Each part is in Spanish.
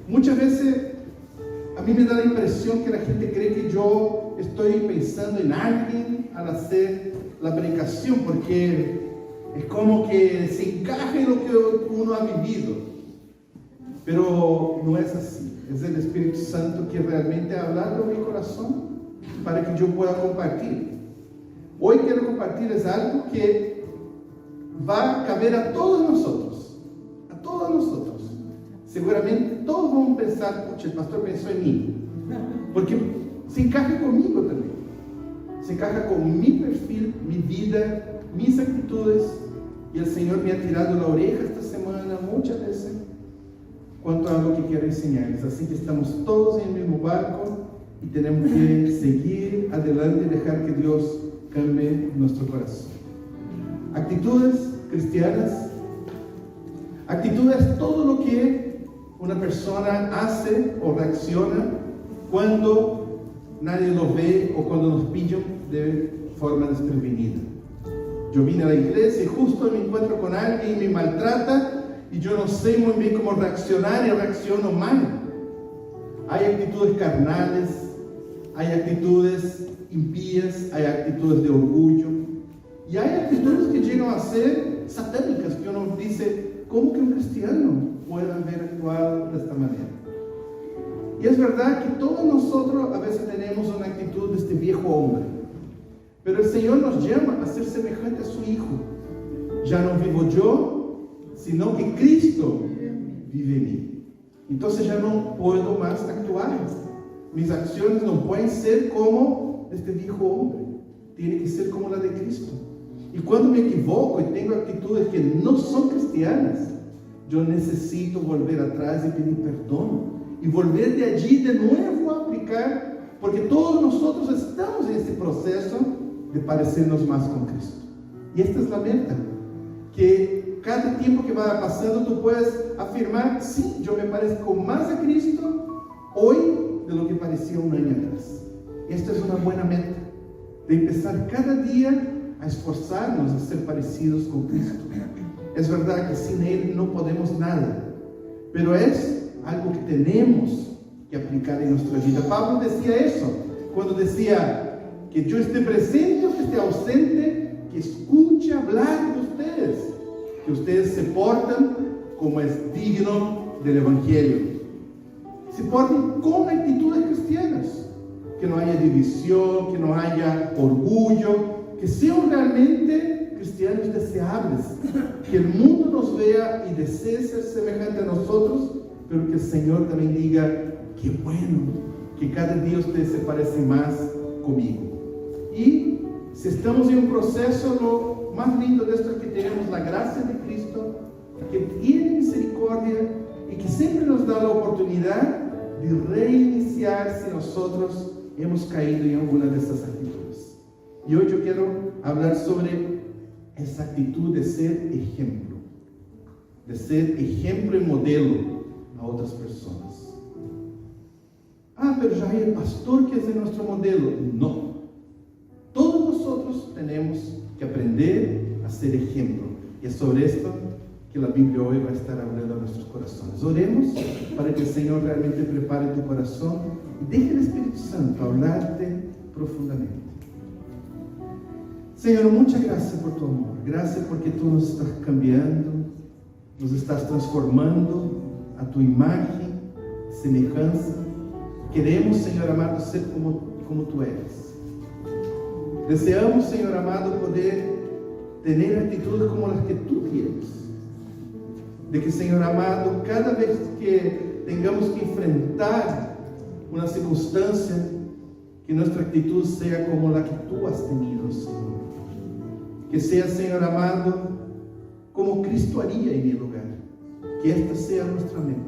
Muchas veces a mí me da la impresión que la gente cree que yo estoy pensando en alguien al hacer la predicación, porque es como que se encaja en lo que uno ha vivido. Pero no es así. Es el Espíritu Santo que realmente ha hablado en mi corazón para que yo pueda compartir. Hoy quiero compartirles algo que va a caber a todos nosotros. A todos nosotros. Seguramente todos vamos a pensar, pucha, el pastor pensó en mí. Porque se encaja conmigo también. Se encaja con mi perfil, mi vida, mis actitudes. Y el Señor me ha tirado la oreja esta semana muchas veces cuanto a lo que quiero enseñarles. Así que estamos todos en el mismo barco y tenemos que seguir adelante y dejar que Dios cambie nuestro corazón. Actitudes cristianas. Actitudes es todo lo que una persona hace o reacciona cuando nadie lo ve o cuando nos pillan de forma desprevenida. Yo vine a la iglesia y justo me encuentro con alguien y me maltrata y yo no sé muy bien cómo reaccionar y reacciono mal. Hay actitudes carnales, hay actitudes impías, hay actitudes de orgullo y hay actitudes que llegan a ser satánicas, que uno dice, ¿cómo que un cristiano puede haber actuado de esta manera? Y es verdad que todos nosotros a veces tenemos una actitud de este viejo hombre, pero el Señor nos llama a ser semejante a su Hijo. Ya no vivo yo, sino que Cristo vive en mí. Entonces ya no puedo más actuar. Mis acciones no pueden ser como este viejo hombre. Tiene que ser como la de Cristo. Y cuando me equivoco y tengo actitudes que no son cristianas, yo necesito volver atrás y pedir perdón. Y volver de allí de nuevo a aplicar, porque todos nosotros estamos en este proceso de parecernos más con Cristo. Y esta es la meta, que cada tiempo que vaya pasando tú puedes afirmar, sí, yo me parezco más a Cristo hoy de lo que parecía un año atrás. Esta es una buena meta, de empezar cada día a esforzarnos a ser parecidos con Cristo. Es verdad que sin Él no podemos nada, pero es algo que tenemos que aplicar en nuestra vida. Pablo decía eso, cuando decía que yo esté presente o que esté ausente, que escuche hablar de ustedes, que ustedes se portan como es digno del Evangelio, se porten con actitudes cristianas, que no haya división, que no haya orgullo, que sean realmente cristianos deseables, que el mundo nos vea y desee ser semejante a nosotros, pero que el Señor también diga, qué bueno, que cada día ustedes se parecen más conmigo. Y si estamos en un proceso, lo más lindo de esto es que tenemos la gracia de Cristo, que tiene misericordia y que siempre nos da la oportunidad de reiniciar si nosotros hemos caído en alguna de estas actitudes. Y hoy yo quiero hablar sobre esa actitud de ser ejemplo y modelo a otras personas. Ah, pero ya hay el pastor que es nuestro modelo. No. Todos nosotros tenemos que aprender a ser ejemplo. Y es sobre esto que la Biblia hoy va a estar hablando a nuestros corazones. Oremos para que el Señor realmente prepare tu corazón y deje el Espíritu Santo hablarte profundamente. Señor, muchas gracias por tu amor. Gracias porque tú nos estás cambiando, nos estás transformando a tu imagen, semejanza. Queremos, Señor amado, ser como tú eres. Deseamos, Señor amado, poder tener actitudes como las que tú tienes. De que, Señor amado, cada vez que tengamos que enfrentar una circunstancia, que nuestra actitud sea como la que tú has tenido, Señor. Que sea, Señor amado, como Cristo haría en mi lugar. Que esta sea nuestra meta.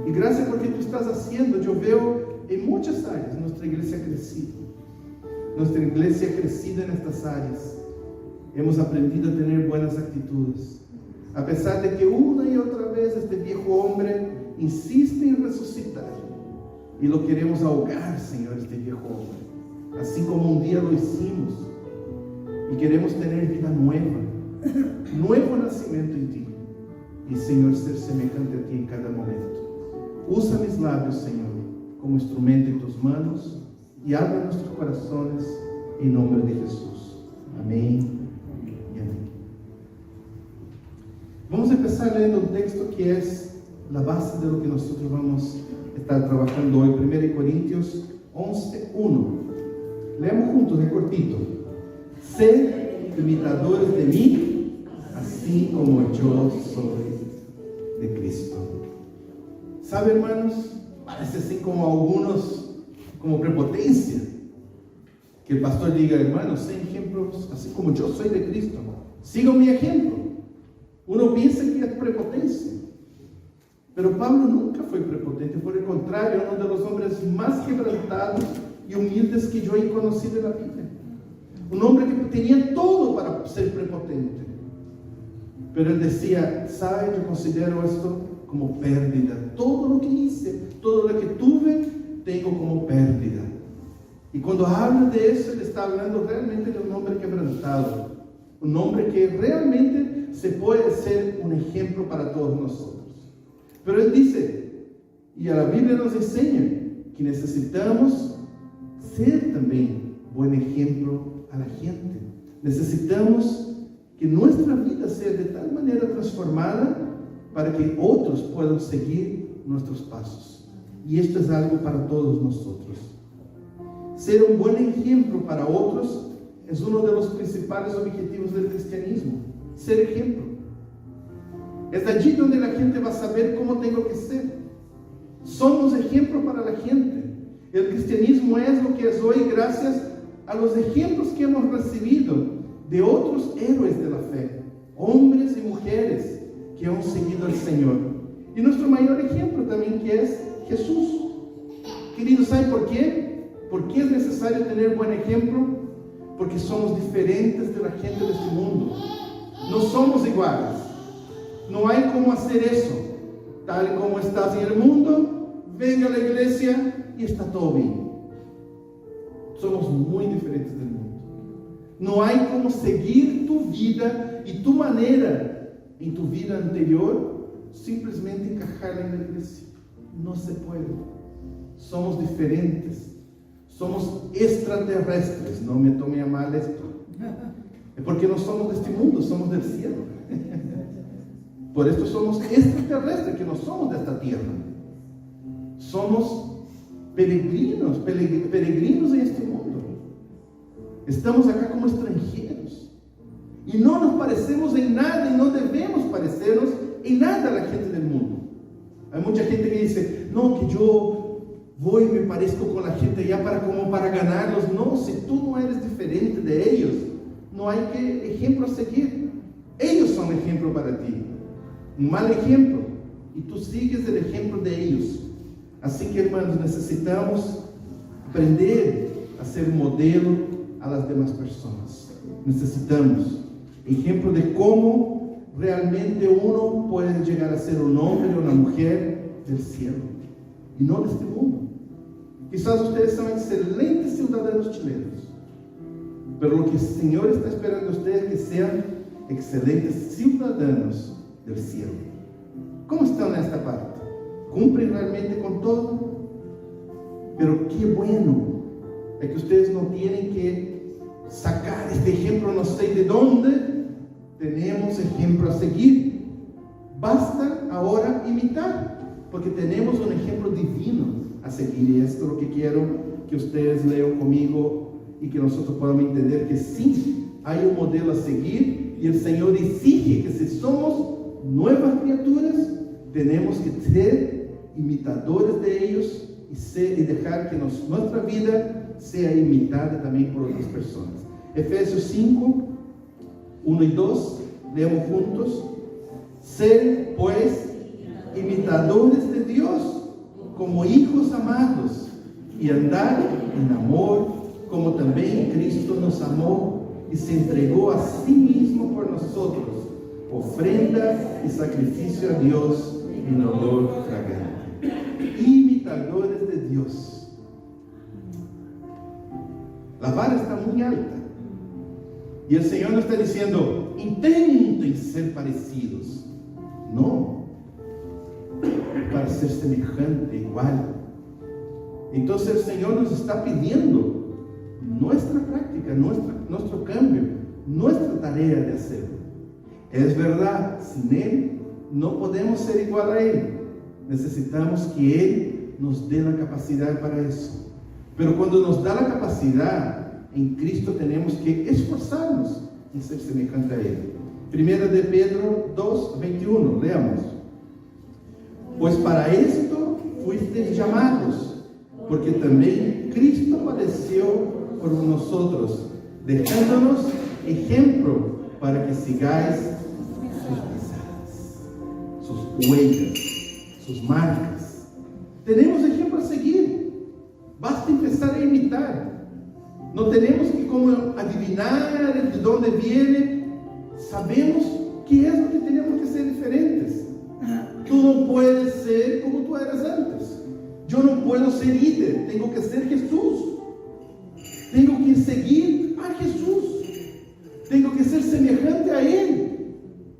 Y gracias porque tú estás haciendo. Yo veo en muchas áreas nuestra iglesia ha crecido. Nuestra iglesia ha crecido en estas áreas. Hemos aprendido a tener buenas actitudes. A pesar de que una y otra vez este viejo hombre insiste en resucitar. Y lo queremos ahogar, Señor, este viejo hombre. Así como un día lo hicimos. Y queremos tener vida nueva. Nuevo nacimiento en ti. Y, Señor, ser semejante a ti en cada momento. Usa labios, Señor, como instrumento en tus manos y habla nuestros corazones en nombre de Jesús. Amén y amén. Vamos a empezar leyendo un texto que es la base de lo que nosotros vamos a estar trabajando hoy, 1 Corintios 11:1. Leamos juntos, de cortito. Sed imitadores de mí, así como yo soy de Cristo. ¿Sabe, hermanos? Parece así como algunos, como prepotencia. Que el pastor diga, hermanos, sean ejemplos, así como yo soy de Cristo. Sigan mi ejemplo. Uno piensa que es prepotencia. Pero Pablo nunca fue prepotente. Por el contrario, uno de los hombres más quebrantados y humildes que yo he conocido en la vida. Un hombre que tenía todo para ser prepotente. Pero él decía, ¿sabe? Yo considero esto como pérdida. Todo lo que hice, todo lo que tuve, tengo como pérdida. Y cuando habla de eso, él está hablando realmente de un hombre quebrantado. Un hombre que realmente se puede ser un ejemplo para todos nosotros. Pero él dice, y a la Biblia nos enseña, que necesitamos ser también buen ejemplo a la gente. Necesitamos que nuestra vida sea de tal manera transformada para que otros puedan seguir nuestros pasos. Y esto es algo para todos nosotros. Ser un buen ejemplo para otros es uno de los principales objetivos del cristianismo. Ser ejemplo. Es allí donde la gente va a saber cómo tengo que ser. Somos ejemplo para la gente. El cristianismo es lo que es hoy gracias a los ejemplos que hemos recibido de otros héroes de la fe, hombres y mujeres que han seguido al Señor. Y nuestro mayor ejemplo también, que es Jesús. Queridos, ¿saben por qué? ¿Por qué es necesario tener buen ejemplo? Porque somos diferentes de la gente de este mundo. No somos iguales. No hay cómo hacer eso. Tal como estás en el mundo, venga a la iglesia y está todo bien. Somos muy diferentes del mundo. No hay cómo seguir tu vida y tu manera en tu vida anterior, simplemente encajarla en la iglesia. No se puede. Somos diferentes. Somos extraterrestres. No me tome a mal esto. Es porque no somos de este mundo, somos del cielo. Por esto somos extraterrestres, que no somos de esta tierra. Somos peregrinos en este mundo. Estamos acá como extranjeros. Y no nos parecemos en nada y no debemos parecernos en nada a la gente del mundo. Hay mucha gente que dice, no, que yo voy y me parezco con la gente ya para ganarlos. No, si tú no eres diferente de ellos, no hay ejemplo a seguir. Ellos son ejemplo para ti. Un mal ejemplo. Y tú sigues el ejemplo de ellos. Así que, hermanos, necesitamos aprender a ser modelo a las demás personas. Necesitamos ejemplo de cómo realmente uno puede llegar a ser un hombre o una mujer del cielo y no de este mundo. Quizás ustedes son excelentes ciudadanos chilenos, pero lo que el Señor está esperando de ustedes es que sean excelentes ciudadanos del cielo. ¿Cómo están en esta parte? ¿Cumplen realmente con todo? Pero qué bueno es que ustedes no tienen que sacar este ejemplo no sé de dónde. Tenemos ejemplo a seguir. Basta ahora imitar, porque tenemos un ejemplo divino a seguir. Y esto es lo que quiero que ustedes lean conmigo y que nosotros podamos entender que sí, hay un modelo a seguir y el Señor exige que si somos nuevas criaturas, tenemos que ser imitadores de ellos y dejar que nuestra vida sea imitada también por otras personas. Efesios 5, 1 y 2, leemos juntos. Sed pues imitadores de Dios como hijos amados y andar en amor como también Cristo nos amó y se entregó a sí mismo por nosotros, ofrenda y sacrificio a Dios en olor fragante. Imitadores de Dios. La vara está muy alta. Y el Señor nos está diciendo, intenten ser parecidos. No. Para para ser semejante, igual. Entonces el Señor nos está pidiendo nuestra práctica, nuestro cambio, nuestra tarea de hacerlo. Es verdad, sin Él no podemos ser igual a Él. Necesitamos que Él nos dé la capacidad para eso. Pero cuando nos da la capacidad, en Cristo tenemos que esforzarnos en ser semejante a Él. Primera de Pedro 2, 21, leamos. Pues para esto fuisteis llamados, porque también Cristo padeció por nosotros, dejándonos ejemplo para que sigáis sus pisadas, sus huellas, sus marcas. Tenemos ejemplo a seguir. Basta empezar a imitar. No tenemos que como adivinar de dónde viene. Sabemos qué es lo que tenemos que ser diferentes. Tú no puedes ser como tú eras antes. Yo no puedo ser líder. Tengo que ser Jesús. Tengo que seguir a Jesús. Tengo que ser semejante a Él.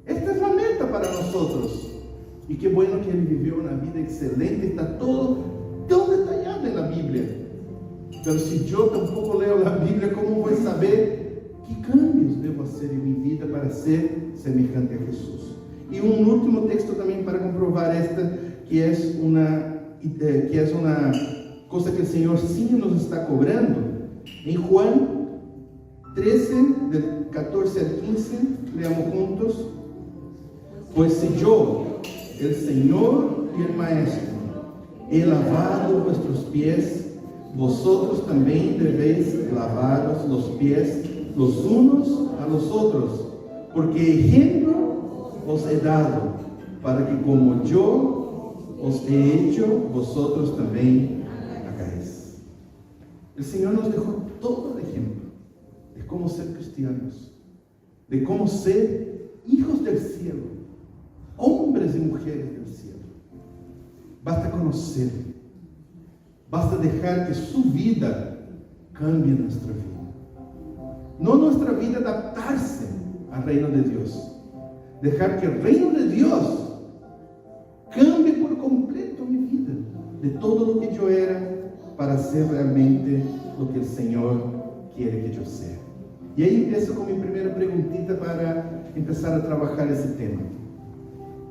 Esta es la meta para nosotros. Y qué bueno que Él vivió una vida excelente. Está todo tan detallado en la Biblia. Pero si yo tampoco leo la Biblia, ¿cómo voy a saber qué cambios debo hacer en mi vida para ser semejante a Jesús? Y un último texto también para comprobar esta, que es una cosa que el Señor sí nos está cobrando. En Juan 13, del 14 al 15, leamos juntos. Pues si yo, el Señor y el Maestro, he lavado vuestros pies, vosotros también debéis lavaros los pies los unos a los otros, porque ejemplo os he dado, para que como yo os he hecho, vosotros también hagáis. El Señor nos dejó todo el ejemplo de cómo ser cristianos, de cómo ser hijos del cielo, hombres y mujeres del cielo. Basta conocer, basta dejar que su vida cambie nuestra vida. No nuestra vida adaptarse al reino de Dios. Dejar que el reino de Dios cambie por completo mi vida, de todo lo que yo era, para ser realmente lo que el Señor quiere que yo sea. Y ahí empiezo con mi primera preguntita para empezar a trabajar ese tema.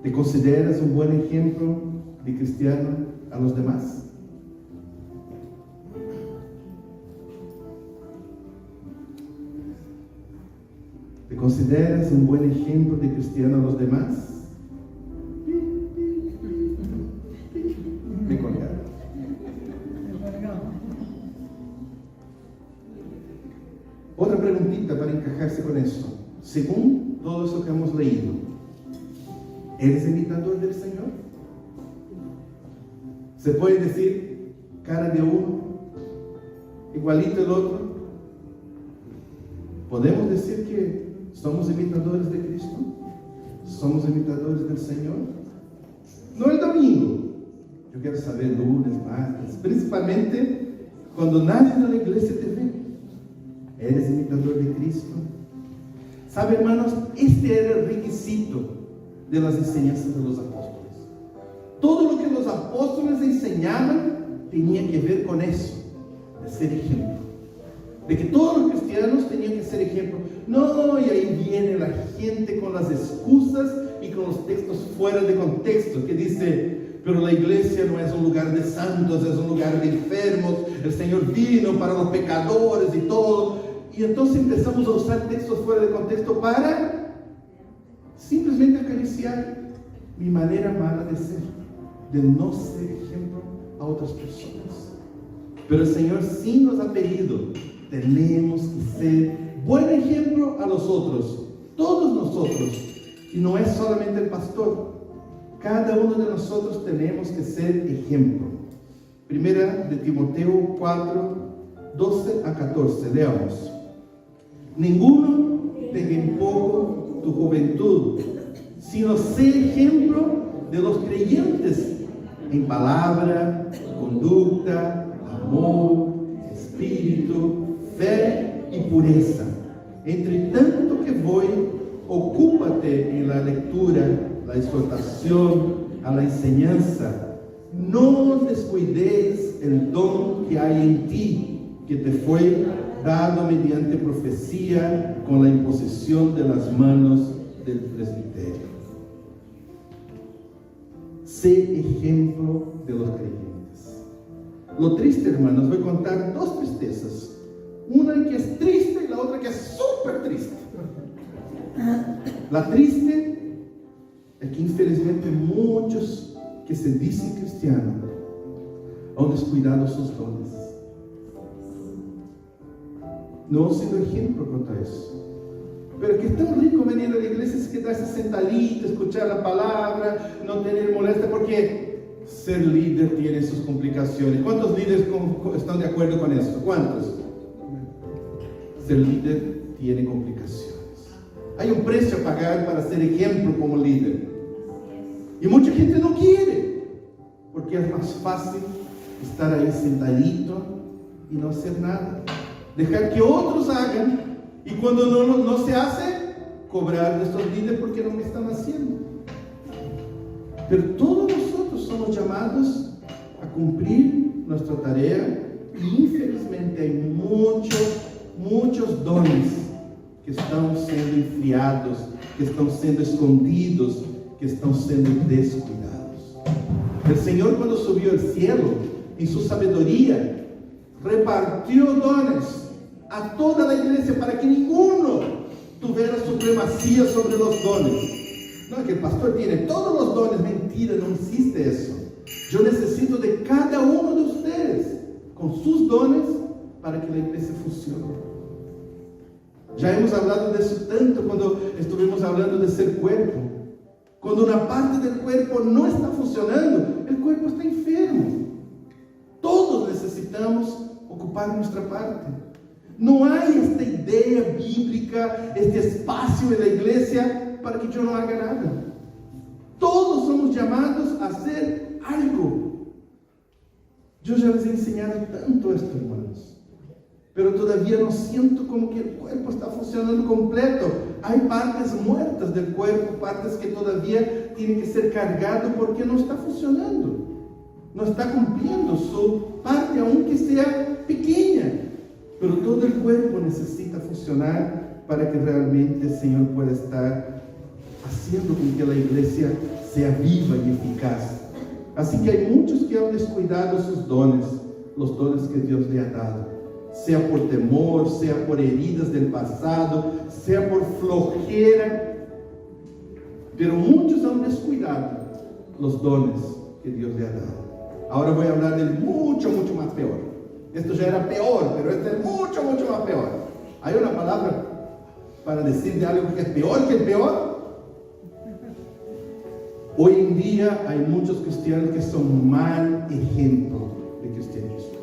¿Te consideras un buen ejemplo de cristiano a los demás? ¿Te consideras un buen ejemplo de cristiano a los demás? Me colgaron. Otra preguntita para encajarse con eso. Según todo eso que hemos leído, ¿eres imitador del Señor? ¿Se puede decir cara de uno, igualito el otro? ¿Podemos decir que somos imitadores de Cristo? ¿Somos imitadores del Señor? No el domingo. Yo quiero saber lunes, martes, principalmente cuando nadie de la iglesia te ve. ¿Eres imitador de Cristo? ¿Sabe, hermanos? Este era el requisito de las enseñanzas de los apóstoles. Todo lo que los apóstoles enseñaban tenía que ver con eso, de ser ejemplo. De que todos los cristianos tenían que ser ejemplo. No, y ahí viene la gente con las excusas y con los textos fuera de contexto, que dice, pero la iglesia no es un lugar de santos, es un lugar de enfermos, el Señor vino para los pecadores y todo. Y entonces empezamos a usar textos fuera de contexto para simplemente acariciar mi manera mala de ser, de no ser ejemplo a otras personas. Pero el Señor sí nos ha pedido, tenemos que ser buen ejemplo a los otros, todos nosotros, y no es solamente el pastor. Cada uno de nosotros tenemos que ser ejemplo. Primera de Timoteo 4, 12 a 14, leamos. Ninguno tenga en poco tu juventud, sino sé ejemplo de los creyentes en palabra, conducta, amor, espíritu, fe y pureza. Entre tanto que voy, ocúpate en la lectura, la exhortación, a la enseñanza. no descuides el don que hay en ti, que te fue dado mediante profecía con la imposición de las manos del presbiterio. Sé ejemplo de los creyentes. Lo triste, hermanos, voy a contar dos tristezas. Una que es triste y la otra que es súper triste. La triste es que infelizmente muchos que se dicen cristianos han descuidado sus dones. No han sido ejemplo contra eso. Pero que es tan rico venir a la iglesia, es quedarse sentadito, escuchar la palabra, no tener molestia, porque ser líder tiene sus complicaciones. ¿Cuántos líderes están de acuerdo con eso? ¿Cuántos? Ser líder tiene complicaciones. Hay un precio a pagar para ser ejemplo como líder. Y mucha gente no quiere, porque es más fácil estar ahí sentadito y no hacer nada. Dejar que otros hagan, y cuando no se hace, cobrar de estos líderes porque no me están haciendo. Pero todos nosotros somos llamados a cumplir nuestra tarea, y infelizmente hay muchos dones que están siendo enfriados, que están siendo escondidos, que están siendo descuidados. El Señor, cuando subió al cielo, en su sabiduría, repartió dones a toda la iglesia para que ninguno tuviera supremacía sobre los dones. No, que el pastor tiene todos los dones. Mentira, no existe eso. Yo necesito de cada uno de ustedes con sus dones para que la iglesia funcione. Ya hemos hablado de eso tanto cuando estuvimos hablando de ser cuerpo. Cuando una parte del cuerpo no está funcionando, el cuerpo está enfermo. Todos necesitamos ocupar nuestra parte. No hay esta idea bíblica, este espacio en la iglesia para que yo no haga nada. Todos somos llamados a hacer algo. Yo ya les he enseñado tanto esto, hermanos, pero todavía no siento como que el cuerpo está funcionando completo. Hay partes muertas del cuerpo, partes que todavía tienen que ser cargadas porque no está funcionando. No está cumpliendo su parte, aunque sea pequeña. Pero todo el cuerpo necesita funcionar para que realmente el Señor pueda estar haciendo con que la iglesia sea viva y eficaz. Así que hay muchos que han descuidado sus dones, los dones que Dios le ha dado. Sea por temor, sea por heridas del pasado, sea por flojera. Pero muchos han descuidado los dones que Dios le ha dado. Ahora voy a hablar del mucho más peor. Esto ya era peor, pero este es mucho más peor. ¿Hay una palabra para decir de algo que es peor que el peor? Hoy en día hay muchos cristianos que son mal ejemplo de cristianismo.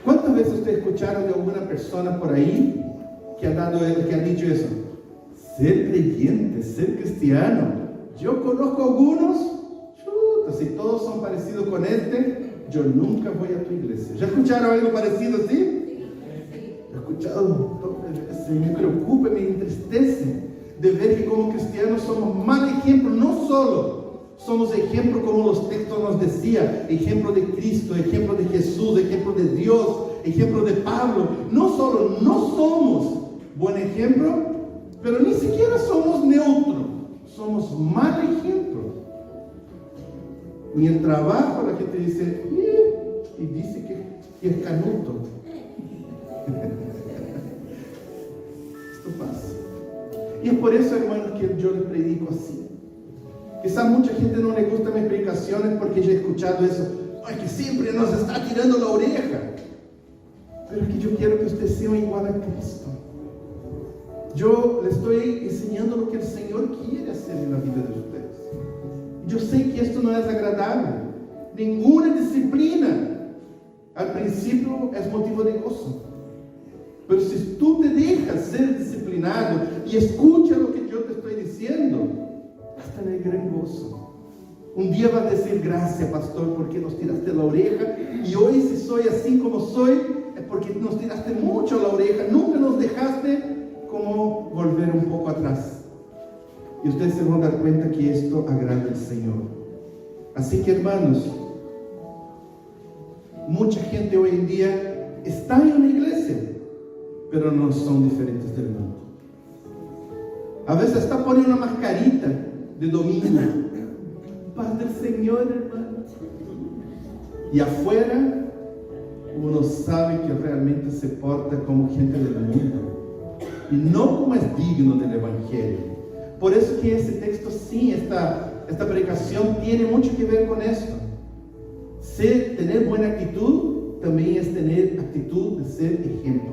¿Cuántas veces ustedes escucharon de alguna persona por ahí que ha dicho eso? Ser creyente, ser cristiano. Yo conozco algunos, si todos son parecidos con yo nunca voy a tu iglesia. ¿Ya escucharon algo parecido así? He escuchado un montón de veces. Me preocupa, me entristece de ver que como cristianos somos mal ejemplo. No solo somos ejemplo como los textos nos decían, ejemplo de Cristo, ejemplo de Jesús, ejemplo de Dios, ejemplo de Pablo. No solo no somos buen ejemplo, pero ni siquiera somos neutros. Somos mal ejemplo. En el trabajo la gente dice, y dice que es canuto. Esto pasa. Y es por eso, hermanos, que yo les predico así. Quizá mucha gente no le gusta mis predicaciones porque ya he escuchado eso. Ay, que siempre nos está tirando la oreja. Pero es que yo quiero que ustedes sean igual a Cristo. Yo les estoy enseñando lo que el Señor quiere hacer en la vida de ustedes. Yo sé que esto no es agradable. Ninguna disciplina al principio es motivo de gozo. Pero si tú te dejas ser disciplinado y escucha lo que yo te estoy diciendo, vas a tener gran gozo. Un día vas a decir, gracias, pastor, porque nos tiraste la oreja. Y hoy, si soy así como soy, es porque nos tiraste mucho la oreja. Nunca nos dejaste como volver un poco atrás. Y ustedes se van a dar cuenta que esto agrada al Señor. Así que, hermanos, mucha gente hoy en día está en una iglesia, pero no son diferentes del mundo. A veces hasta ponen una mascarita de domingo. Paz del Señor, hermano. Y afuera, uno sabe que realmente se porta como gente del mundo. Y no como es digno del Evangelio. Por eso que ese texto, sí, esta predicación tiene mucho que ver con esto. Tener buena actitud también es tener actitud de ser ejemplo.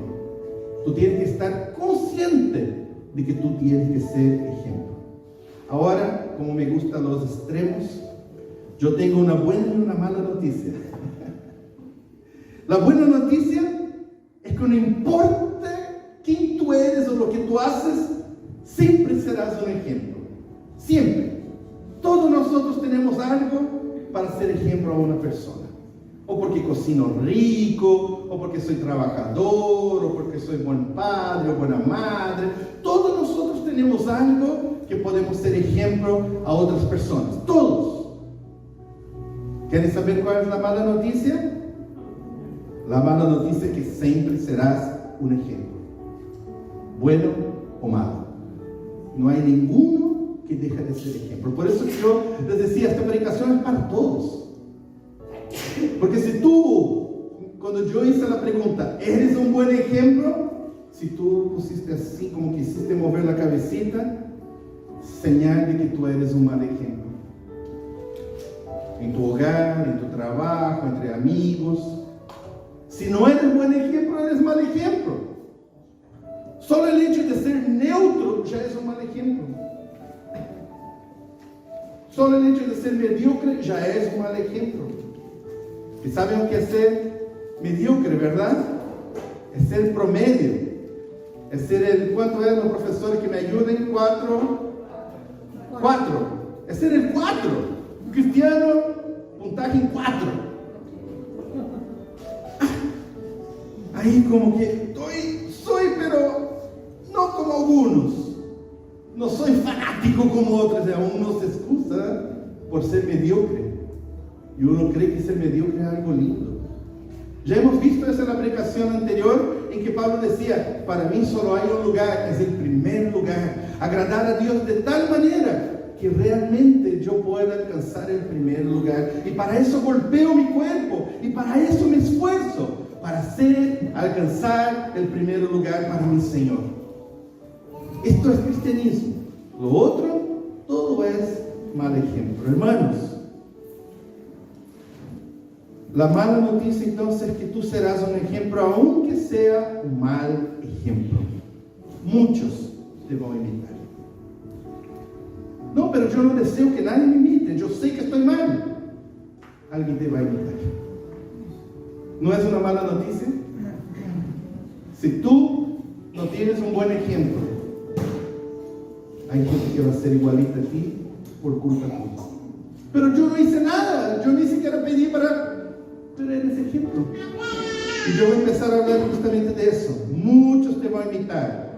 Tú tienes que estar consciente de que tú tienes que ser ejemplo. Ahora, como me gustan los extremos, yo tengo una buena y una mala noticia. La buena noticia es que no importa quién tú eres o lo que tú haces, siempre serás un ejemplo. Siempre. Todos nosotros tenemos algo para ser ejemplo a una persona. O porque cocino rico, o porque soy trabajador, o porque soy buen padre o buena madre. Todos nosotros tenemos algo que podemos ser ejemplo a otras personas. Todos. ¿Quieren saber cuál es la mala noticia? La mala noticia es que siempre serás un ejemplo. Bueno o malo. No hay ninguno que deje de ser ejemplo. Por eso yo les decía, esta predicación es para todos. Porque si tú, cuando yo hice la pregunta, ¿eres un buen ejemplo? Si tú pusiste así, como que hiciste mover la cabecita, señal de que tú eres un mal ejemplo. En tu hogar, en tu trabajo, entre amigos. Si no eres buen ejemplo, eres mal ejemplo. Solo el hecho de ser neutro ya es un mal ejemplo. Solo el hecho de ser mediocre ya es un mal ejemplo. ¿Y saben lo que es ser mediocre, verdad? Es ser promedio. Es ser el, ¿cuánto es los profesores que me ayuden? 4. Es ser el 4. Un cristiano, puntaje en 4. Ahí como que soy, pero no como algunos. No soy fanático como otros. Y aún uno se excusa por ser mediocre. Y uno cree que ser mediocre es algo lindo. Ya hemos visto eso en la predicación anterior, en que Pablo decía, para mí solo hay un lugar, es el primer lugar. Agradar a Dios de tal manera que realmente yo pueda alcanzar el primer lugar. Y para eso golpeo mi cuerpo. Y para eso me esfuerzo. Para alcanzar el primer lugar para mi Señor. Esto es cristianismo. Lo otro, todo es mal ejemplo. Hermanos, la mala noticia entonces es que tú serás un ejemplo, aunque sea un mal ejemplo. Muchos te van a imitar. No, pero yo no deseo que nadie me imite. Yo sé que estoy mal. Alguien te va a imitar. ¿No es una mala noticia? Si tú no tienes un buen ejemplo, hay gente que va a ser igualita a ti por culpa tuya. Pero yo no hice nada. Yo ni siquiera pedí pero eres ejemplo. Y yo voy a empezar a hablar justamente de eso. Muchos te van a imitar.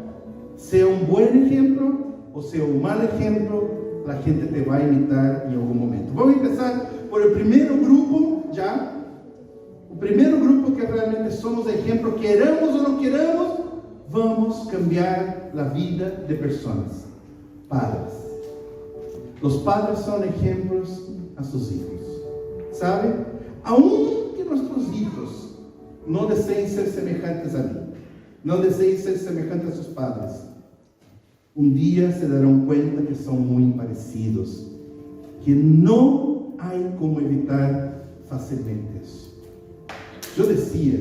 Sea un buen ejemplo o sea un mal ejemplo, la gente te va a imitar en algún momento. Vamos a empezar por el primer grupo, ya. El primer grupo que realmente somos ejemplo, queramos o no queramos, vamos a cambiar la vida de personas. Padres. Los padres son ejemplos a sus hijos. ¿Sabe? Aunque nuestros hijos no deseen ser semejantes a mí, no deseen ser semejantes a sus padres, un día se darán cuenta que son muy parecidos, que no hay como evitar fácilmente eso. Yo decía,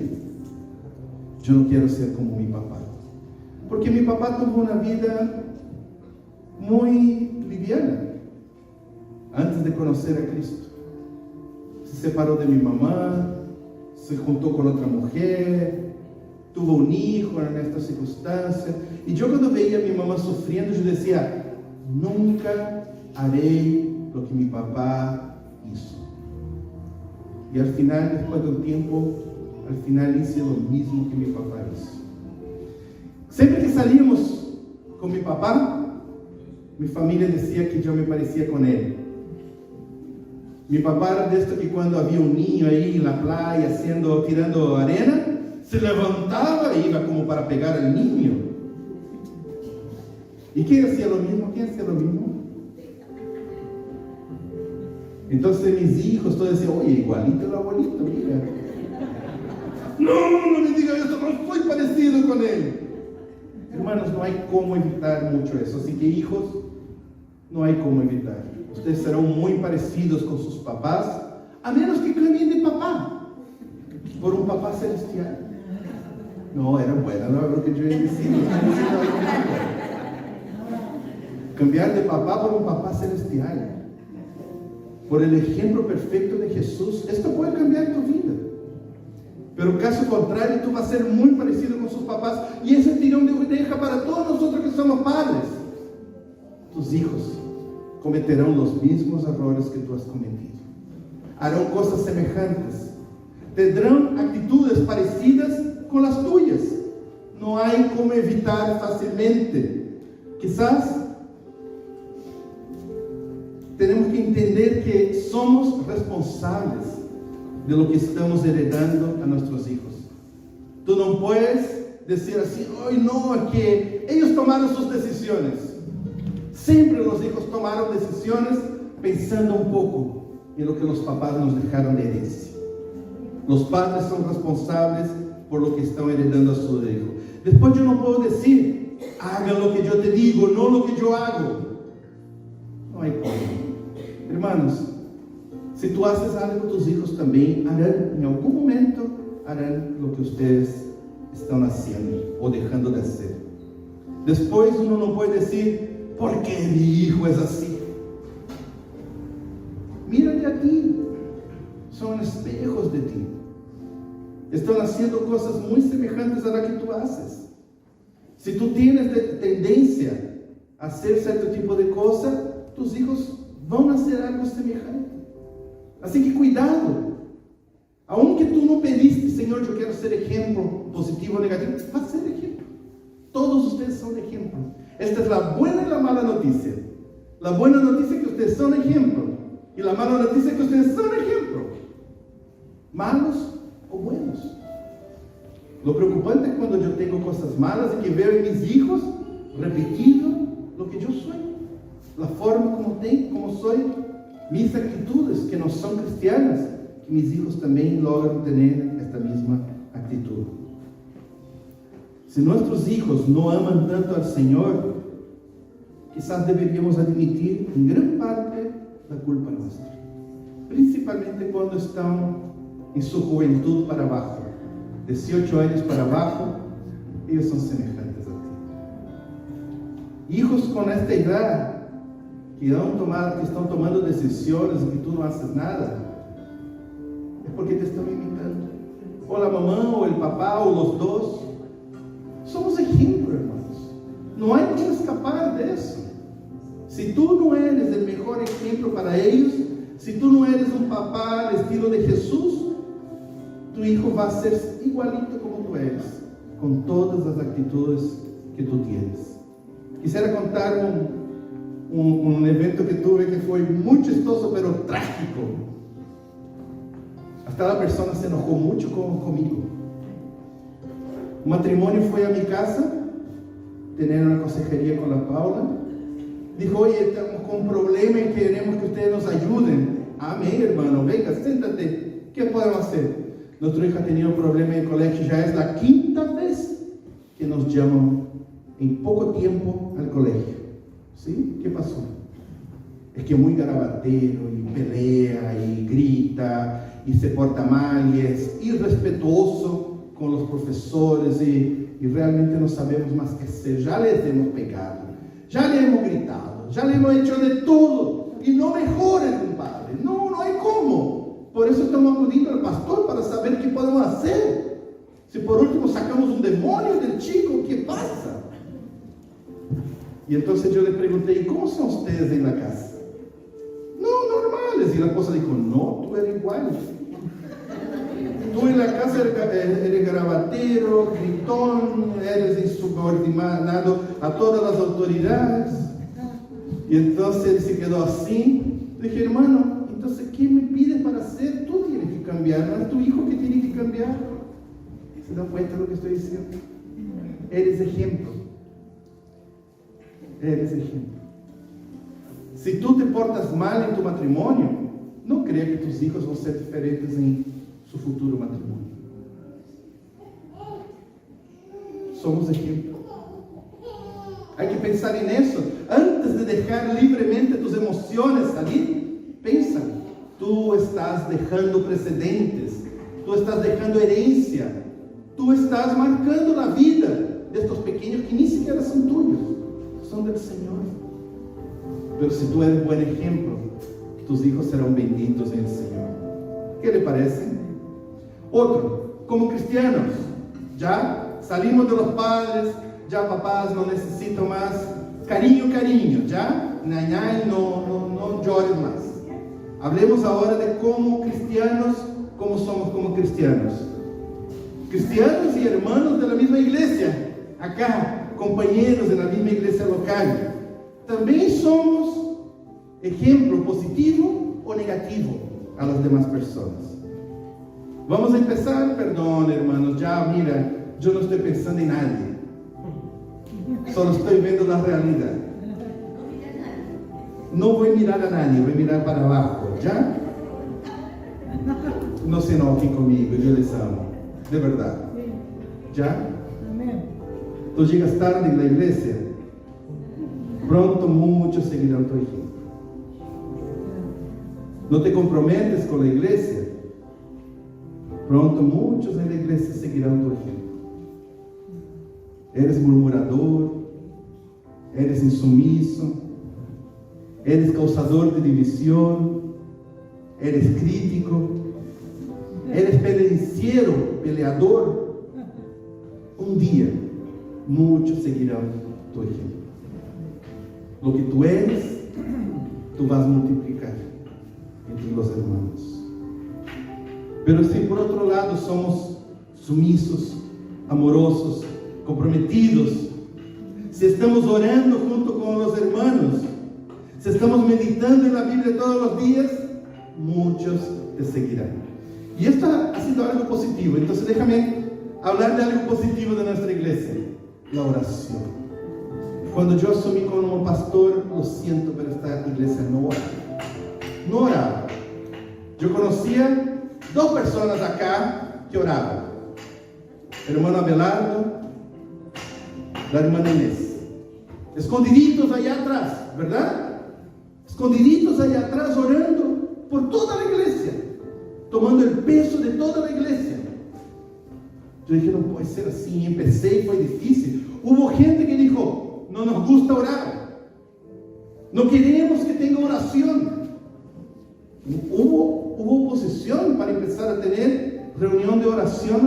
yo no quiero ser como mi papá, porque mi papá tuvo una vida muy liviana antes de conocer a Cristo. Se separó de mi mamá, se juntó con otra mujer, tuvo un hijo en estas circunstancias. Y yo cuando veía a mi mamá sufriendo, yo decía, nunca haré lo que mi papá hizo. Y al final, después de un tiempo, al final hice lo mismo que mi papá hizo. Siempre que salíamos con mi papá, mi familia decía que yo me parecía con él. Mi papá era de esto que cuando había un niño ahí en la playa tirando arena, se levantaba e iba como para pegar al niño. ¿Y quién hacía lo mismo? Entonces mis hijos todos decían, oye, igualito el abuelito, mira. No me diga eso, no soy parecido con él. Hermanos, no hay cómo evitar mucho eso. Así que hijos, no hay cómo evitar. Ustedes serán muy parecidos con sus papás, a menos que cambien de papá por un papá celestial. No, era buena, no era lo que yo iba a decir. Cambiar de papá por un papá celestial. Por el ejemplo perfecto de Jesús, esto puede cambiar tu vida. Pero caso contrario, tú vas a ser muy parecido con sus papás, y ese tirón de oreja para todos nosotros que somos padres. Tus hijos cometerán los mismos errores que tú has cometido. Harán cosas semejantes. Tendrán actitudes parecidas con las tuyas. No hay cómo evitar fácilmente. Quizás tenemos que entender que somos responsables de lo que estamos heredando a nuestros hijos. Tú no puedes decir así, hoy no, es que ellos tomaron sus decisiones. Siempre los hijos tomaron decisiones pensando un poco en lo que los papás nos dejaron de herencia. Los padres son responsables por lo que están heredando a su hijo. Después yo no puedo decir, haga lo que yo te digo, no lo que yo hago. No hay cómo. Hermanos, si tú haces algo, tus hijos también harán, en algún momento, harán lo que ustedes están haciendo o dejando de hacer. Después uno no puede decir, ¿por qué mi hijo es así? Mírate a ti, son espejos de ti. Están haciendo cosas muy semejantes a las que tú haces. Si tú tienes tendencia a hacer cierto tipo de cosas, tus hijos van a hacer algo semejante. Así que cuidado. Aunque tú no pediste, Señor, yo quiero ser ejemplo, positivo o negativo, va a ser ejemplo. Todos ustedes son ejemplo. Esta es la buena y la mala noticia. La buena noticia es que ustedes son ejemplo. Y la mala noticia es que ustedes son ejemplo. Malos o buenos. Lo preocupante es cuando yo tengo cosas malas y que veo en mis hijos repetido lo que yo soy. La forma como soy. Mis actitudes que no son cristianas, que mis hijos también logran tener esta misma actitud. Si nuestros hijos no aman tanto al Señor, quizás deberíamos admitir en gran parte la culpa nuestra. Principalmente cuando están en su juventud para abajo. 18 años para abajo, ellos son semejantes a ti. Hijos con esta edad, que están tomando decisiones y que tú no haces nada, es porque te están imitando. O la mamá, o el papá, o los dos. Somos ejemplo, hermanos. No hay que escapar de eso. Si tú no eres el mejor ejemplo para ellos, si tú no eres un papá al estilo de Jesús, tu hijo va a ser igualito como tú eres, con todas las actitudes que tú tienes. Quisiera contar un evento que tuve que fue muy chistoso, pero trágico. Hasta la persona se enojó mucho conmigo. Un matrimonio fue a mi casa, tener una consejería con la Paula. Dijo, oye, estamos con un problema y queremos que ustedes nos ayuden. Amén, hermano, venga, siéntate. ¿Qué podemos hacer? Nuestra hija tenía un problema en el colegio, ya es la 5ª vez que nos llaman en poco tiempo al colegio. ¿Sí? ¿Qué pasó? Es que es muy garabatero y pelea y grita y se porta mal y es irrespetuoso con los profesores y realmente no sabemos más qué hacer. Ya les hemos pegado, ya le hemos gritado, ya le hemos hecho de todo y no mejora el compadre. No hay cómo. Por eso estamos acudiendo al pastor para saber qué podemos hacer. Si por último sacamos un demonio del chico, ¿qué pasa? Y entonces yo le pregunté, ¿y cómo son ustedes en la casa? No, normales. Y la esposa dijo, no, tú eres igual. Tú en la casa eres garabatero, gritón, eres insubordinado a todas las autoridades. Y entonces él se quedó así. Dije, hermano, entonces, ¿qué me pides para hacer? Tú tienes que cambiar, no es tu hijo que tiene que cambiar. ¿Se dan cuenta de lo que estoy diciendo? Eres ejemplo. Eres ejemplo. Si tú te portas mal en tu matrimonio, no creas que tus hijos van a ser diferentes en su futuro matrimonio. Somos ejemplo. Hay que pensar en eso. Antes de dejar libremente tus emociones salir, piensa. Tú estás dejando precedentes. Tú estás dejando herencia. Tú estás marcando la vida de estos pequeños que ni siquiera son tuyos. Son del Señor. Pero si tú eres buen ejemplo, tus hijos serán benditos en el Señor. ¿Qué le parece? Otro, como cristianos, ya salimos de los padres, ya papás no necesitan más cariño, ya, no llores más. Hablemos ahora de cómo cristianos, cómo somos como cristianos. Cristianos y hermanos de la misma iglesia, acá, compañeros de la misma iglesia local. También somos ejemplo positivo o negativo a las demás personas. Vamos a empezar, perdón hermanos, ya mira, yo no estoy pensando en nadie, solo estoy viendo la realidad. No voy a mirar a nadie, voy a mirar para abajo, ¿ya? No se enojen conmigo, yo les amo, de verdad, ¿ya? Tú llegas tarde en la iglesia, pronto muchos seguirán tu ejemplo. No te comprometes con la iglesia, pronto muchos en la iglesia seguirán tu ejemplo. Eres murmurador, eres insumiso, eres causador de división, eres crítico, eres pendenciero, peleador. Un día muchos seguirán tu ejemplo. Lo que tú eres, tú vas a multiplicar entre los hermanos. Pero si por otro lado somos sumisos, amorosos, comprometidos, si estamos orando junto con los hermanos, si estamos meditando en la Biblia todos los días, muchos te seguirán. Y esto ha sido algo positivo. Entonces déjame hablar de algo positivo de nuestra iglesia: la oración. Cuando yo asumí como pastor, lo siento, pero esta iglesia no oraba. No oraba. Yo conocía 2 personas acá que oraban: el hermano Abelardo, la hermana Inés. Escondiditos allá atrás, ¿verdad? Escondiditos allá atrás, orando por toda la iglesia, tomando el peso de toda la iglesia. Yo dije, no puede ser así. Empecé y fue difícil. Hubo gente que dijo, no nos gusta orar, no queremos que tenga oración. Hubo oposición para empezar a tener reunión de oración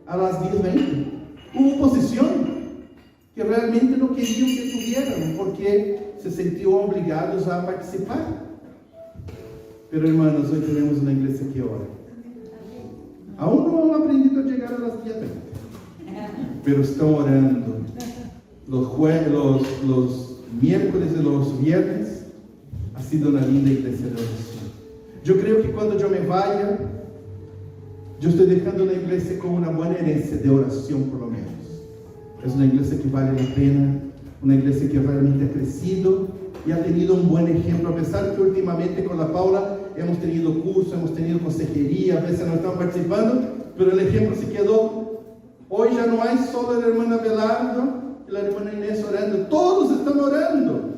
a las 10:20. Hubo oposición que realmente no querían que tuvieran, porque se sentían obligados a participar. Pero hermanos, hoy tenemos una iglesia que ora. Aún no han aprendido a llegar a las 10:20, pero están orando los miércoles y los viernes. Ha sido una linda iglesia de oración. Yo creo que cuando yo me vaya, yo estoy dejando una iglesia con una buena herencia de oración, por lo menos. Es una iglesia que vale la pena, una iglesia que realmente ha crecido y ha tenido un buen ejemplo, a pesar que últimamente con la Paula hemos tenido cursos, hemos tenido consejería, a veces no estamos participando, pero el ejemplo se quedó. Hoy ya no hay solo el hermano Abelardo y la hermana Inés orando, todos están orando,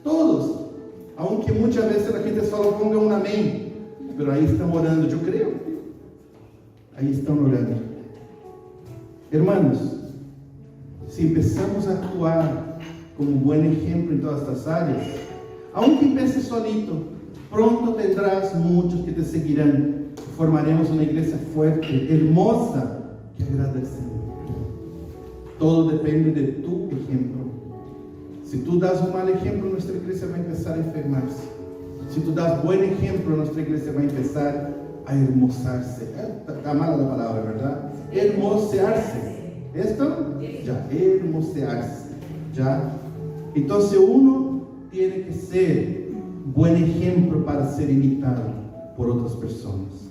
todos. Aunque muchas veces la gente solo ponga un amén, pero ahí están orando, yo creo. Ahí están orando. Hermanos, si empezamos a actuar como un buen ejemplo en todas estas áreas, aunque empieces solito, pronto tendrás muchos que te seguirán. Formaremos una iglesia fuerte, hermosa, que agrada al Señor. Todo depende de tu ejemplo. Si tú das un mal ejemplo, nuestra iglesia va a empezar a enfermarse. Si tú das buen ejemplo, nuestra iglesia va a empezar a hermosarse. Está mala la palabra, ¿verdad? Hermosearse. ¿Esto? Ya, hermosearse. ¿Ya? Entonces uno tiene que ser buen ejemplo para ser imitado por otras personas.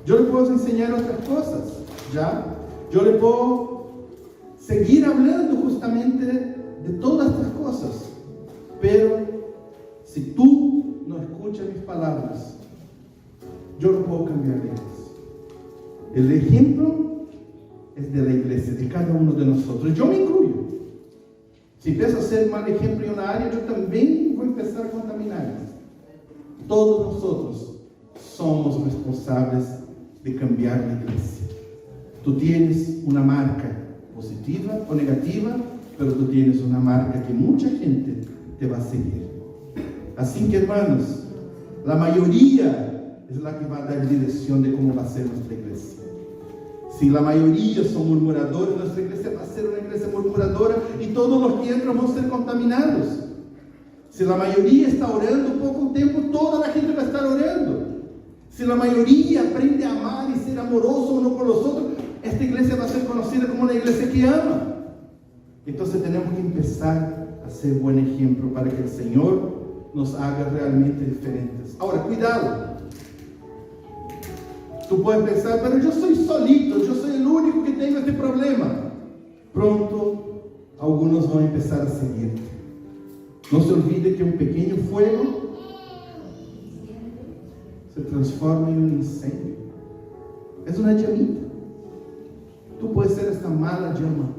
Yo le puedo enseñar otras cosas, ¿ya? Yo le puedo seguir hablando justamente de todas estas cosas, pero si tú no escuchas mis palabras, yo no puedo cambiar ellas. El ejemplo es de la iglesia, de cada uno de nosotros. Yo me incluyo. Si empiezo a ser mal ejemplo en una área, yo también voy a empezar a contaminarlas. Todos nosotros somos responsables de cambiar la iglesia. Tú tienes una marca positiva o negativa, pero tú tienes una marca que mucha gente te va a seguir. Así que, hermanos, la mayoría es la que va a dar dirección de cómo va a ser nuestra iglesia. Si la mayoría son murmuradores, nuestra iglesia va a ser una iglesia murmuradora y todos los que entran van a ser contaminados. Si la mayoría está orando poco tiempo, toda la gente va a estar orando. Si la mayoría aprende a amar y ser amoroso uno con los otros, esta iglesia va a ser conocida como una iglesia que ama. Entonces tenemos que empezar a ser buen ejemplo para que el Señor nos haga realmente diferentes. Ahora, cuidado. Tú puedes pensar, pero yo soy solito, yo soy el único que tengo este problema. Pronto, algunos van a empezar a seguirte. No se olvide que un pequeño fuego se transforma en un incendio. Es una llamita. Tú puedes ser esta mala llama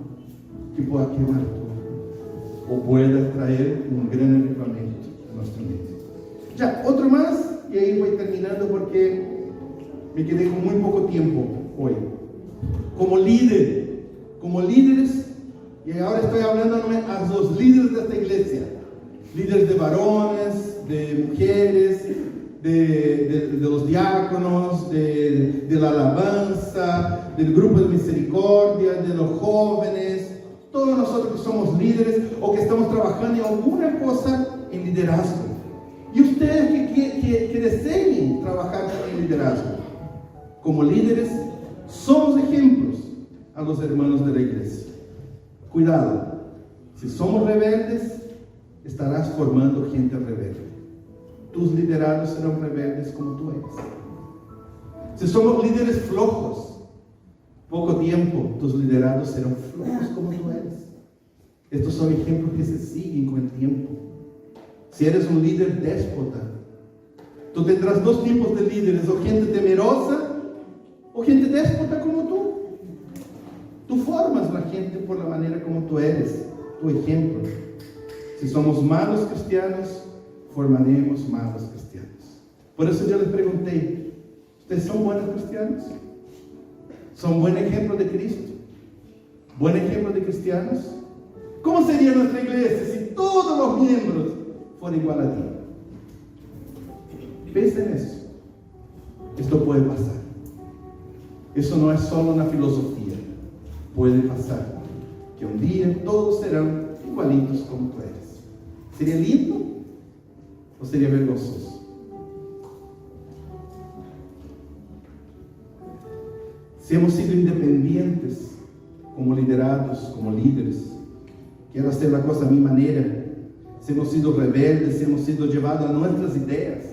que pueda quemar todo, o pueda traer un gran avivamiento a nuestra mente. Ya, otro más, y ahí voy terminando porque me quedé con muy poco tiempo hoy. Como líderes, y ahora estoy hablando a los líderes de esta iglesia, líderes de varones, de mujeres, de los diáconos, de la alabanza, del grupo de misericordia, de los jóvenes, todos nosotros que somos líderes o que estamos trabajando en alguna cosa en liderazgo. Y ustedes que deseen trabajar en liderazgo, como líderes, somos ejemplos a los hermanos de la iglesia. Cuidado, si somos rebeldes, estarás formando gente rebelde. Tus liderados serán rebeldes como tú eres. Si somos líderes flojos, poco tiempo, tus liderados serán flojos como tú eres. Estos son ejemplos que se siguen con el tiempo. Si eres un líder déspota, tú tendrás dos tipos de líderes, o gente temerosa, o gente déspota como tú. Tú formas la gente por la manera como tú eres, tu ejemplo. Si somos malos cristianos, formaremos malos cristianos. Por eso yo les pregunté, ¿ustedes son buenos cristianos? ¿Son buen ejemplo de Cristo? ¿Buen ejemplo de cristianos? ¿Cómo sería nuestra iglesia si todos los miembros fueran igual a ti? Piensa en eso. Esto puede pasar. Eso no es solo una filosofía. Puede pasar que un día todos serán igualitos como tú eres. ¿Sería lindo o sería vergonzoso? Si hemos sido independientes como liderados, como líderes, quiero hacer la cosa a mi manera, si hemos sido rebeldes, si hemos sido llevados a nuestras ideas,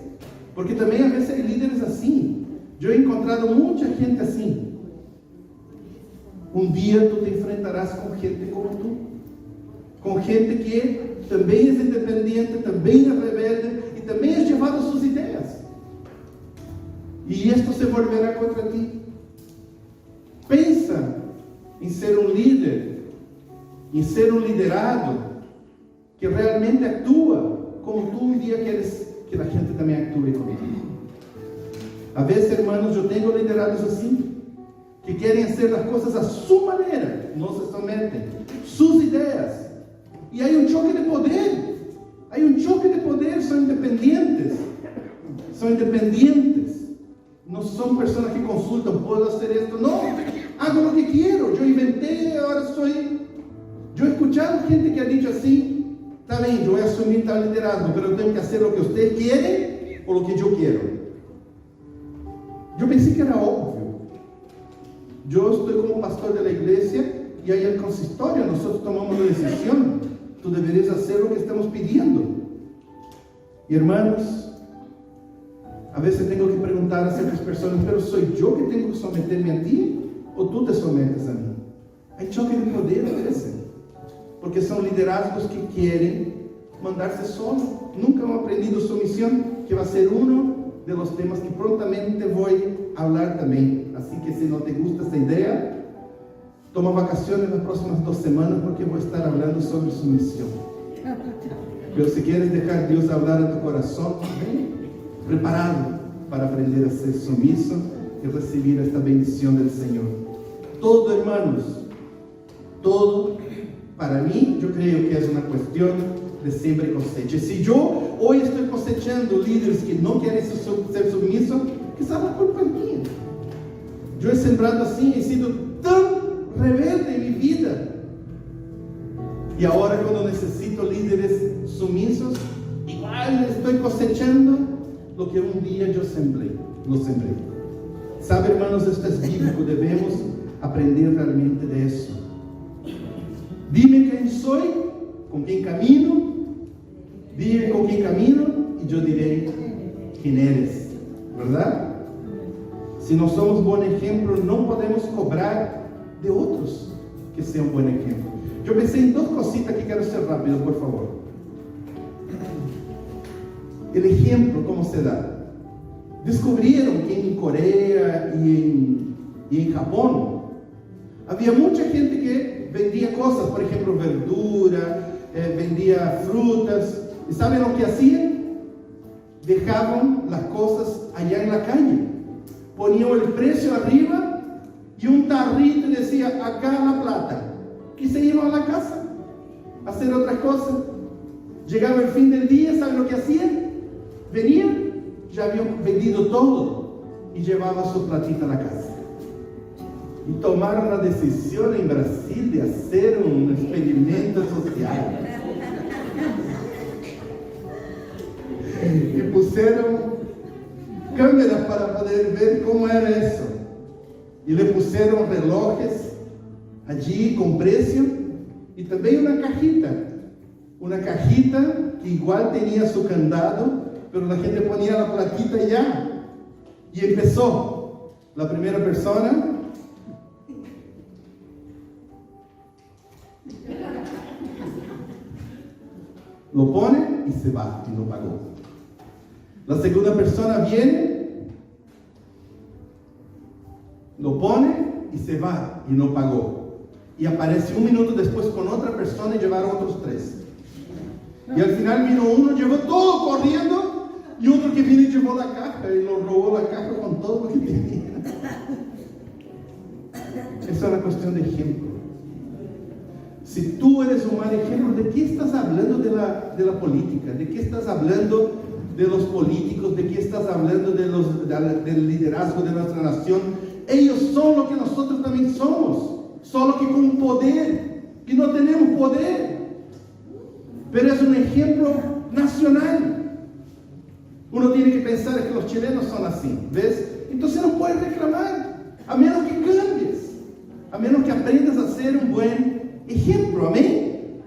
porque también a veces hay líderes así. Yo he encontrado mucha gente así. Un día tú te enfrentarás con gente como tú, con gente que también es independiente, también es rebelde y también es llevado a sus ideas. Y esto se volverá contra ti. Pensa en ser un líder, en ser un liderado que realmente actúa como tú un día quieres que la gente también actúe contigo. A veces, hermanos, yo tengo liderados así, que quieren hacer las cosas a su manera, no se someten, sus ideas. Y hay un choque de poder. Hay un choque de poder, son independientes. Son independientes. No son personas que consultan, ¿puedo hacer esto? No, hago lo que quiero. Yo inventé, ahora soy... Yo he escuchado gente que ha dicho así, está bien, yo voy a asumir tal liderazgo, pero tengo que hacer lo que usted quiere o lo que yo quiero. Yo pensé que era obvio. Yo estoy como pastor de la iglesia y hay el consistorio, nosotros tomamos la decisión. Tú deberías hacer lo que estamos pidiendo. Y hermanos, a veces tengo que preguntar a ciertas personas, pero ¿soy yo que tengo que someterme a ti o tú te sometes a mí? Hay choque de poder a veces, porque son liderazgos que quieren mandarse solos. Nunca han aprendido sumisión, que va a ser uno de los temas que prontamente voy a hablar también. Así que si no te gusta esta idea, toma vacaciones las próximas 2 semanas porque voy a estar hablando sobre sumisión. Pero si quieres dejar Dios hablar a tu corazón, ven preparado para aprender a ser sumiso y recibir esta bendición del Señor. Todo, hermanos, todo, para mí, yo creo que es una cuestión de siembra y cosecha. Si yo hoy estoy cosechando líderes que no quieren ser sumisos, quizás la culpa es mía. Yo he sembrado así, he sido tan rebelde en mi vida. Y ahora cuando necesito líderes sumisos, igual estoy cosechando lo que un día yo sembré. ¿Sabe, hermanos? Esto es bíblico, debemos aprender realmente de eso. Dime quién soy, con quién camino, dime con quién camino y yo diré quién eres, ¿verdad? Si no somos buen ejemplo, no podemos cobrar de otros que sean buen ejemplo. Yo pensé en 2 cositas que quiero hacer rápido, por favor. El ejemplo, ¿cómo se da? Descubrieron que en Corea y en Japón había mucha gente que vendía cosas, por ejemplo, verdura, vendía frutas. ¿Y saben lo que hacían? Dejaban las cosas allá en la calle. Ponían el precio arriba y un tarrito y decía, acá la plata. Y se iban a la casa a hacer otras cosas. Llegaba el fin del día, ¿saben lo que hacían? Venían, ya habían vendido todo y llevaban su platita a la casa. Y tomaron la decisión en Brasil de hacer un experimento social. Y pusieron cámaras para poder ver cómo era eso. Y le pusieron relojes allí con precio y también una cajita que igual tenía su candado, pero la gente ponía la platita ya. Y empezó la primera persona. Lo pone y se va y no pagó. La segunda persona viene, lo pone y se va y no pagó. Y aparece 1 minuto después con otra persona y llevaron otros 3. Y al final vino uno, llevó todo corriendo, y otro que vino y llevó la caja y lo robó la caja con todo lo que tenía. Esa es una cuestión de ejemplo. Si tú eres un mal ejemplo, ¿de qué estás hablando de la política? ¿De qué estás hablando de los políticos? ¿De qué estás hablando del liderazgo de nuestra nación? Ellos son lo que nosotros también somos, solo que con poder, y no tenemos poder. Pero es un ejemplo nacional. Uno tiene que pensar que los chilenos son así, ¿ves? Entonces no puedes reclamar, a menos que cambies, a menos que aprendas a ser un buen ejemplo, amén.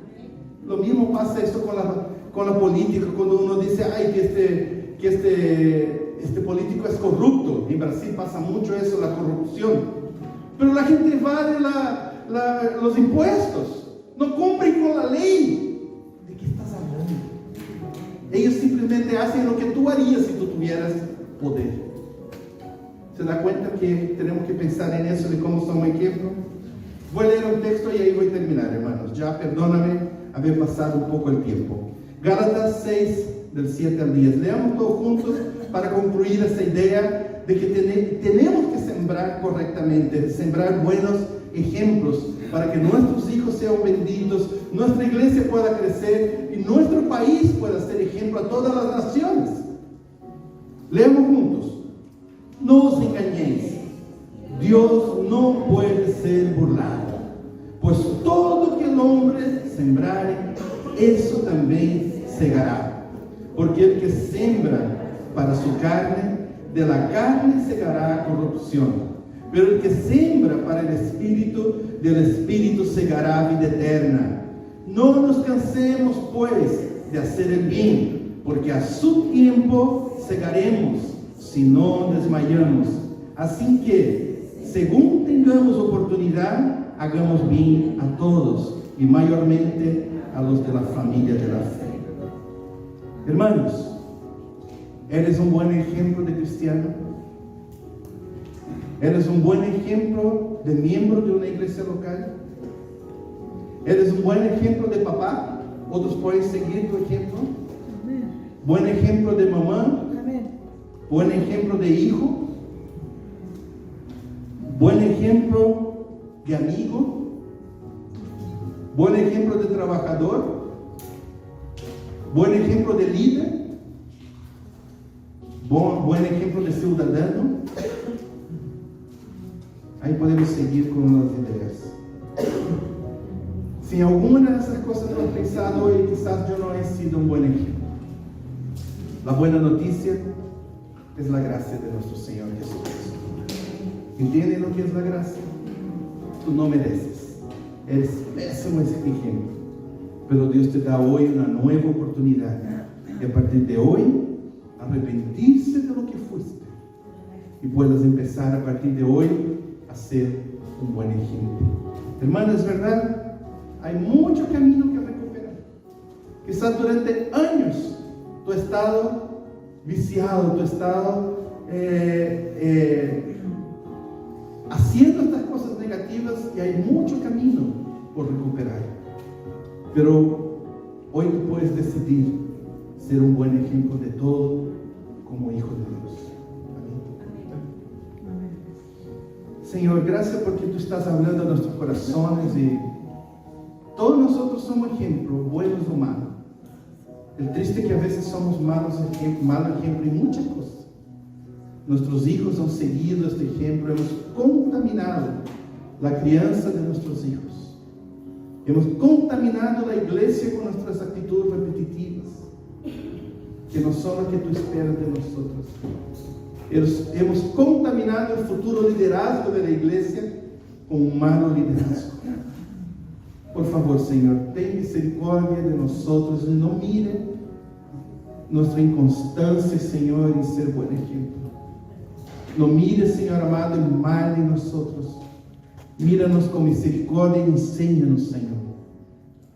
Lo mismo pasa esto con la política, cuando uno dice, ay, que este político es corrupto. En Brasil pasa mucho eso, la corrupción. Pero la gente evade los impuestos, no cumplen con la ley. ¿De qué estás hablando? Ellos simplemente hacen lo que tú harías si tú tuvieras poder. ¿Se da cuenta que tenemos que pensar en eso, de cómo somos ejemplo? Voy a leer un texto y ahí voy a terminar, hermanos. Ya perdóname haber pasado un poco el tiempo. Gálatas 6, del 7 al 10. Leamos todos juntos para concluir esta idea de que tenemos que sembrar correctamente, sembrar buenos ejemplos para que nuestros hijos sean benditos, nuestra iglesia pueda crecer y nuestro país pueda ser ejemplo a todas las naciones. Leamos juntos. No os engañéis. Dios no puede ser burlado, pues todo que el hombre sembrare, eso también segará. Porque el que siembra para su carne, de la carne segará corrupción. Pero el que siembra para el Espíritu, del Espíritu segará vida eterna. No nos cansemos, pues, de hacer el bien, porque a su tiempo segaremos si no desmayamos. Así que, según tengamos oportunidad, hagamos bien a todos y mayormente a los de la familia de la fe. Hermanos, ¿eres un buen ejemplo de cristiano? ¿Eres un buen ejemplo de miembro de una iglesia local? ¿Eres un buen ejemplo de papá? ¿Otros pueden seguir tu ejemplo? ¿Buen ejemplo de mamá? ¿Buen ejemplo de hijo? ¿Buen ejemplo de amigo? ¿Buen ejemplo de trabajador? ¿Buen ejemplo de líder? ¿Buen ejemplo de ciudadano? Ahí podemos seguir con las ideas. Si alguna de esas cosas no has pensado hoy, quizás yo no he sido un buen ejemplo. La buena noticia es la gracia de nuestro Señor Jesucristo. ¿Entienden lo que es la gracia? Tú no mereces. Eres pésimo ejemplo. Pero Dios te da hoy una nueva oportunidad. Y a partir de hoy, arrepentirse de lo que fuiste. Y puedas empezar a partir de hoy a ser un buen ejemplo. Hermanos, es verdad, hay mucho camino que recuperar. Quizás durante años tú has estado viciado, tú has estado haciendo estas cosas negativas y hay mucho camino por recuperar. Pero hoy tú puedes decidir ser un buen ejemplo de todo como hijo de Dios. Señor, gracias porque tú estás hablando a nuestros corazones y todos nosotros somos ejemplos, buenos o malos. El triste es que a veces somos malos ejemplo en muchas cosas. Nuestros hijos han seguido este ejemplo, hemos contaminado la crianza de nuestros hijos. Hemos contaminado la iglesia con nuestras actitudes repetitivas, que no son las que tú esperas de nosotros. Hemos contaminado el futuro liderazgo de la iglesia con un malo liderazgo. Por favor, Señor, ten misericordia de nosotros y no mire nuestra inconstancia, Señor, en ser buen ejemplo. No mire, Señor amado, el mal en nosotros. Míranos con misericordia y enséñanos, Señor,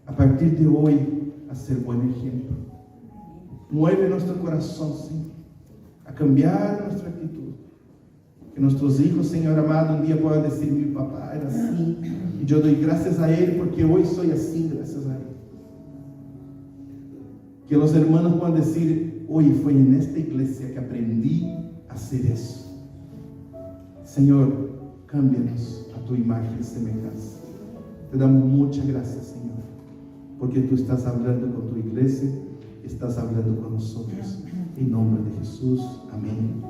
a partir de hoy a ser buen ejemplo. Mueve nuestro corazón, Señor, a cambiar nuestra actitud. Que nuestros hijos, Señor amado, un día puedan decir: mi papá era así, y yo doy gracias a Él porque hoy soy así gracias a Él. Que los hermanos puedan decir: hoy fue en esta iglesia que aprendí a hacer eso. Señor, cámbianos a tu imagen y semejanza. Te damos muchas gracias, Señor, porque tú estás hablando con tu iglesia, estás hablando con nosotros. En nombre de Jesús, amén.